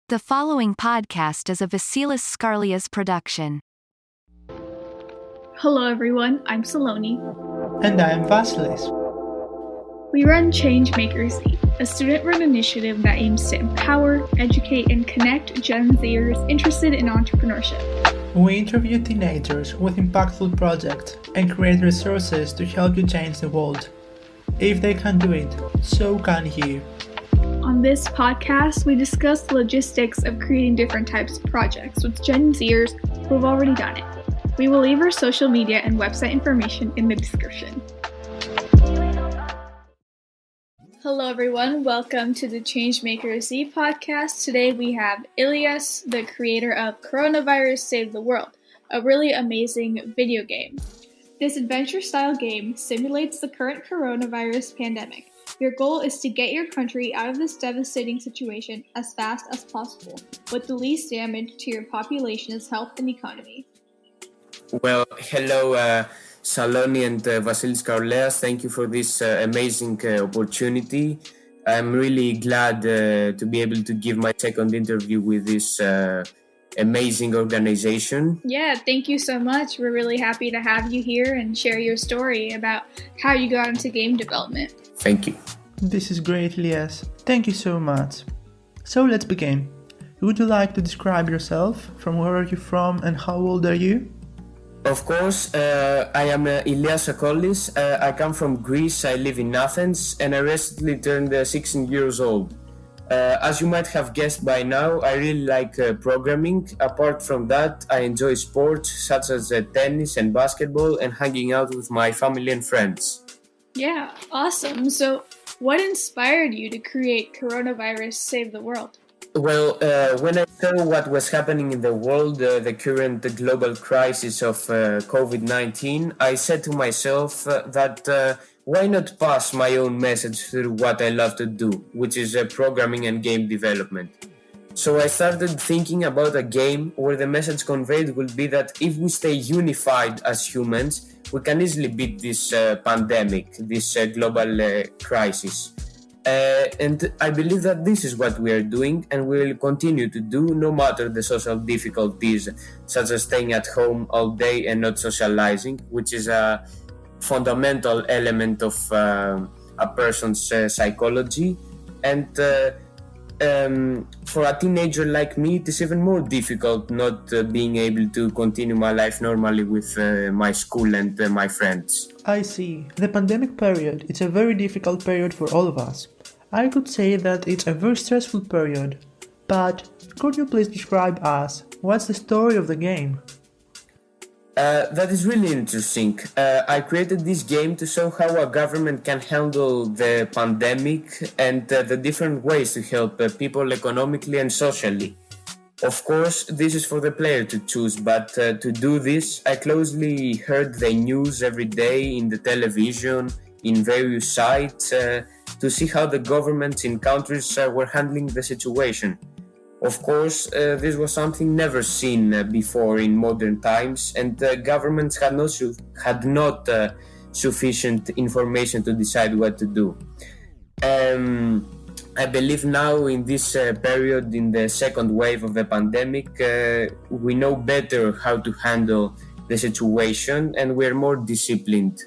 The following podcast is a Vasilis Skarlias production. Hello everyone, I'm Saloni. And I'm Vasilis. We run Changemakers, a student-run initiative that aims to empower, educate, and connect Gen Zers interested in entrepreneurship. We interview teenagers with impactful projects and create resources to help you change the world. If they can do it, so can you. On this podcast, we discuss the logistics of creating different types of projects with Gen Zers who have already done it. We will leave our social media and website information in the description. Hello everyone, welcome to the Changemakers Z podcast. Today we have Ilias, the creator of Coronavirus Save the World, a really amazing video game. This adventure-style game simulates the current coronavirus pandemic. Your goal is to get your country out of this devastating situation as fast as possible, with the least damage to your population's health and economy. Well, hello, Saloni and Vasilis Skarlias. Thank you for this amazing opportunity. I'm really glad to be able to give my second interview with this amazing organization. Yeah, thank you so much. We're really happy to have you here and share your story about how you got into game development. Thank you. This is great, Elias. Thank you so much. So let's begin. Would you like to describe yourself? From where are you from and how old are you? Of course, I am Ilias Akollis. I come from Greece. I live in Athens and I recently turned 16 years old. As you might have guessed by now, I really like programming. Apart from that, I enjoy sports such as tennis and basketball and hanging out with my family and friends. Yeah, awesome. So what inspired you to create Coronavirus Save the World? Well, when I saw what was happening in the world, the current global crisis of COVID-19, I said to myself that why not pass my own message through what I love to do, which is programming and game development. So I started thinking about a game where the message conveyed will be that if we stay unified as humans, we can easily beat this pandemic, this global crisis. And I believe that this is what we are doing and we will continue to do no matter the social difficulties, such as staying at home all day and not socializing, which is a fundamental element of a person's psychology. And for a teenager like me, it is even more difficult not being able to continue my life normally with my school and my friends. I see. The pandemic period is a very difficult period for all of us. I could say that it's a very stressful period. But could you please describe us what's the story of the game? That is really interesting. I created this game to show how a government can handle the pandemic and the different ways to help people economically and socially. Of course, this is for the player to choose, but to do this, I closely heard the news every day in the television, in various sites, to see how the governments in countries were handling the situation. Of course, this was something never seen before in modern times, and governments had not sufficient information to decide what to do. I believe now in this period, in the second wave of the pandemic, we know better how to handle the situation and we're more disciplined.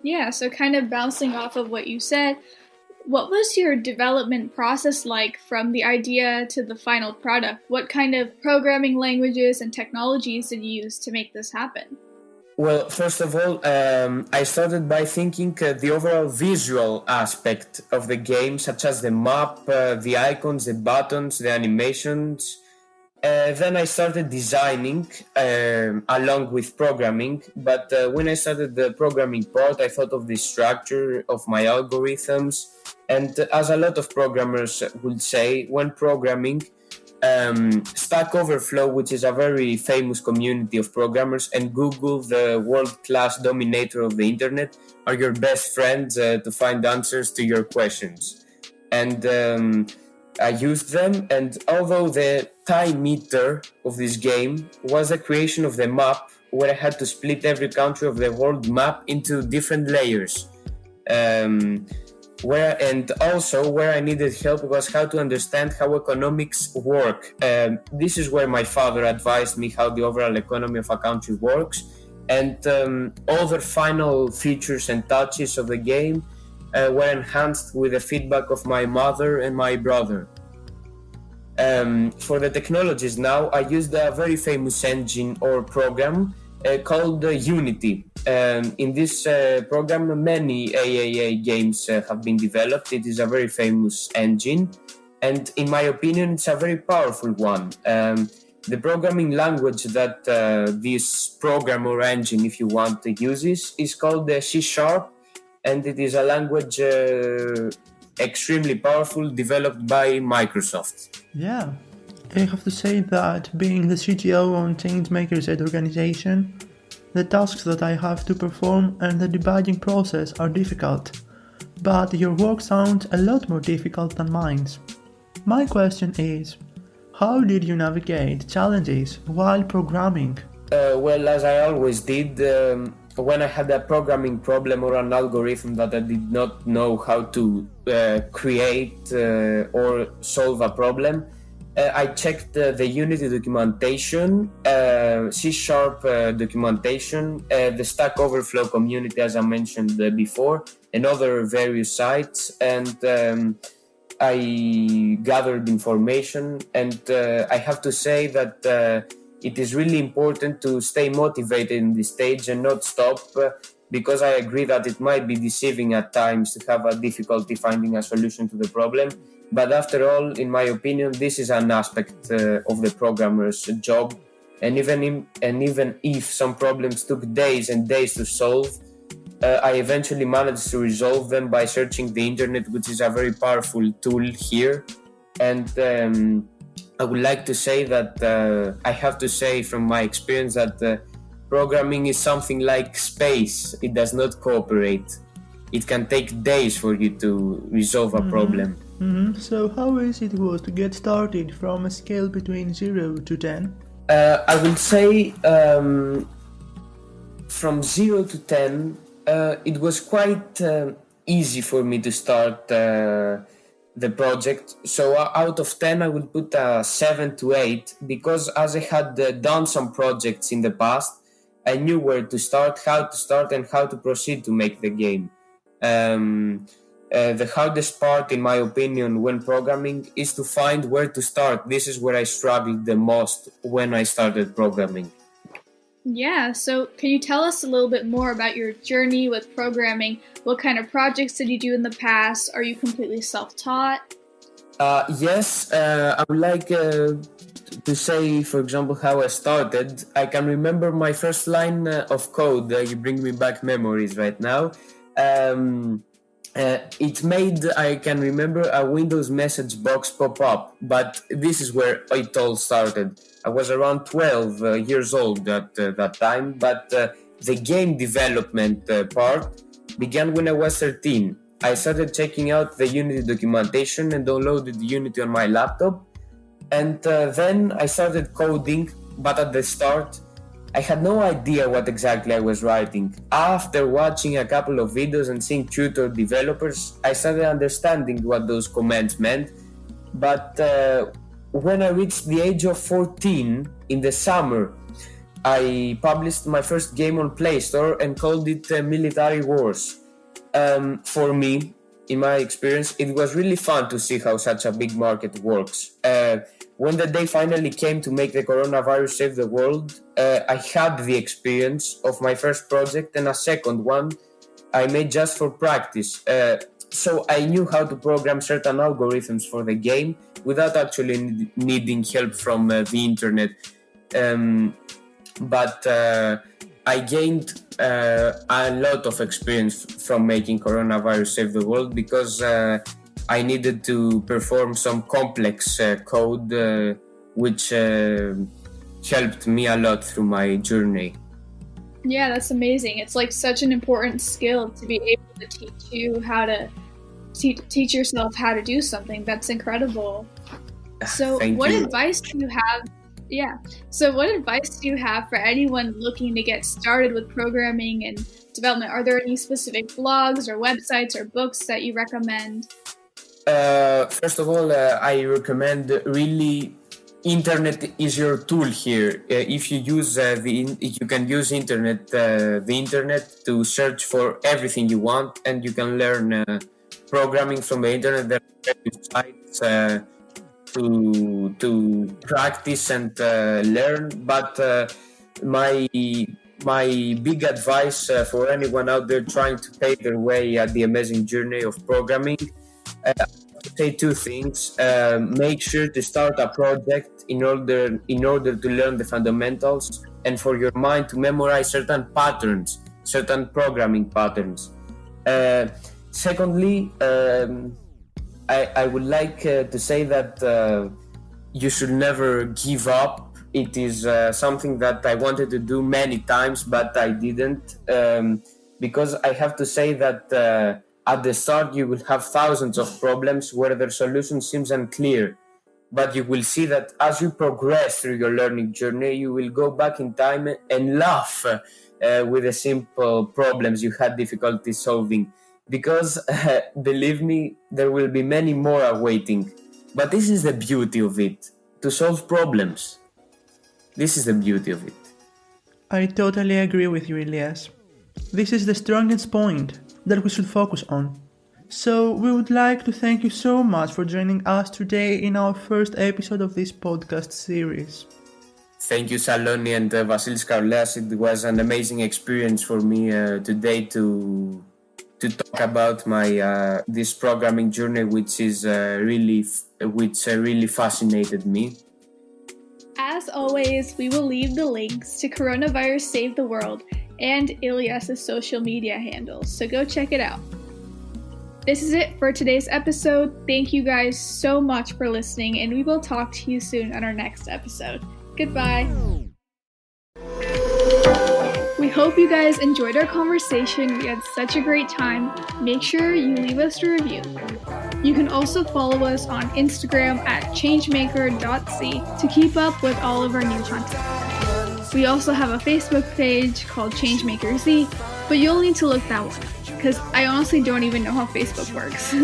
Yeah, so kind of bouncing off of what you said, what was your development process like from the idea to the final product? What kind of programming languages and technologies did you use to make this happen? Well, first of all, I started by thinking the overall visual aspect of the game, such as the map, the icons, the buttons, the animations. Then I started designing along with programming, but when I started the programming part, I thought of the structure of my algorithms. And as a lot of programmers would say, when programming, Stack Overflow, which is a very famous community of programmers, and Google, the world-class dominator of the internet, are your best friends to find answers to your questions. And I used them, and although the time meter of this game was the creation of the map, where I had to split every country of the world map into different layers. where I needed help was how to understand how economics work. This is where my father advised me how the overall economy of a country works, and all the final features and touches of the game were enhanced with the feedback of my mother and my brother. For the technologies now, I used a very famous engine or program called Unity. In this program, many AAA games have been developed. It is a very famous engine, and in my opinion, it's a very powerful one. The programming language that this program or engine, if you want to use, is called C#, and it is a language extremely powerful, developed by Microsoft. Yeah, I have to say that being the CTO on Changemaker Z organization, the tasks that I have to perform and the debugging process are difficult, but your work sounds a lot more difficult than mine. My question is, how did you navigate challenges while programming? Well, as I always did, when I had a programming problem or an algorithm that I did not know how to create or solve a problem, I checked the Unity documentation, C# documentation, the Stack Overflow community, as I mentioned before, and other various sites, and I gathered information. And I have to say that it is really important to stay motivated in this stage and not stop, because I agree that it might be deceiving at times to have a difficulty finding a solution to the problem. But after all, in my opinion, this is an aspect of the programmer's job. And even if some problems took days and days to solve, I eventually managed to resolve them by searching the internet, which is a very powerful tool here. And I would like to say that I have to say from my experience that programming is something like space. It does not cooperate. It can take days for you to resolve a problem. So how easy it was to get started from a scale between 0 to 10? I would say from 0 to 10, it was quite easy for me to start the project. So out of 10, I would put a 7 to 8, because as I had done some projects in the past, I knew where to start, how to start, and how to proceed to make the game. The hardest part, in my opinion, when programming is to find where to start. This is where I struggled the most when I started programming. Yeah, so can you tell us a little bit more about your journey with programming? What kind of projects did you do in the past? Are you completely self-taught? Yes, I would like to say, for example, how I started. I can remember my first line of code. You bring me back memories right now. It made, I can remember, a Windows message box pop up, but this is where it all started. I was around 12 years old at that time, but the game development part began when I was 13. I started checking out the Unity documentation and downloaded Unity on my laptop, and then I started coding, but at the start I had no idea what exactly I was writing. After watching a couple of videos and seeing tutor developers, I started understanding what those commands meant. But when I reached the age of 14, in the summer, I published my first game on Play Store and called it Military Wars. For me, in my experience, it was really fun to see how such a big market works. When the day finally came to make the coronavirus save the world, I had the experience of my first project and a second one I made just for practice. So I knew how to program certain algorithms for the game without actually needing help from the internet. But I gained a lot of experience from making coronavirus save the world, because I needed to perform some complex code, which helped me a lot through my journey. Yeah, that's amazing. It's like such an important skill to be able to teach you how to teach yourself how to do something. That's incredible. So what advice do you have Yeah. So what advice do you have for anyone looking to get started with programming and development? Are there any specific blogs or websites or books that you recommend? First of all, I recommend really internet is your tool here. If you use you can use the internet to search for everything you want, and you can learn programming from the internet. There are sites to practice and learn. But my big advice for anyone out there trying to pave their way at the amazing journey of programming, say two things. Make sure to start a project in order to learn the fundamentals, and for your mind to memorize certain patterns, certain programming patterns. Secondly, I would like to say that you should never give up. It is something that I wanted to do many times, but I didn't, because I have to say that at the start you will have thousands of problems where their solution seems unclear. But you will see that as you progress through your learning journey, you will go back in time and laugh with the simple problems you had difficulty solving. Because believe me, there will be many more awaiting. But this is the beauty of it, to solve problems. This is the beauty of it. I totally agree with you, Ilias. This is the strongest point that we should focus on. So we would like to thank you so much for joining us today in our first episode of this podcast series. Thank you, Saloni and Vasilis Karleas. It was an amazing experience for me today to talk about my this programming journey, which really fascinated me. As always, we will leave the links to Coronavirus Save the World and Ilias' social media handles, so go check it out. This is it for today's episode. Thank you guys so much for listening, and we will talk to you soon on our next episode. Goodbye. We hope you guys enjoyed our conversation. We had such a great time. Make sure you leave us a review. You can also follow us on Instagram at changemaker.c to keep up with all of our new content. We also have a Facebook page called ChangemakerZ, but you'll need to look that one, because I honestly don't even know how Facebook works.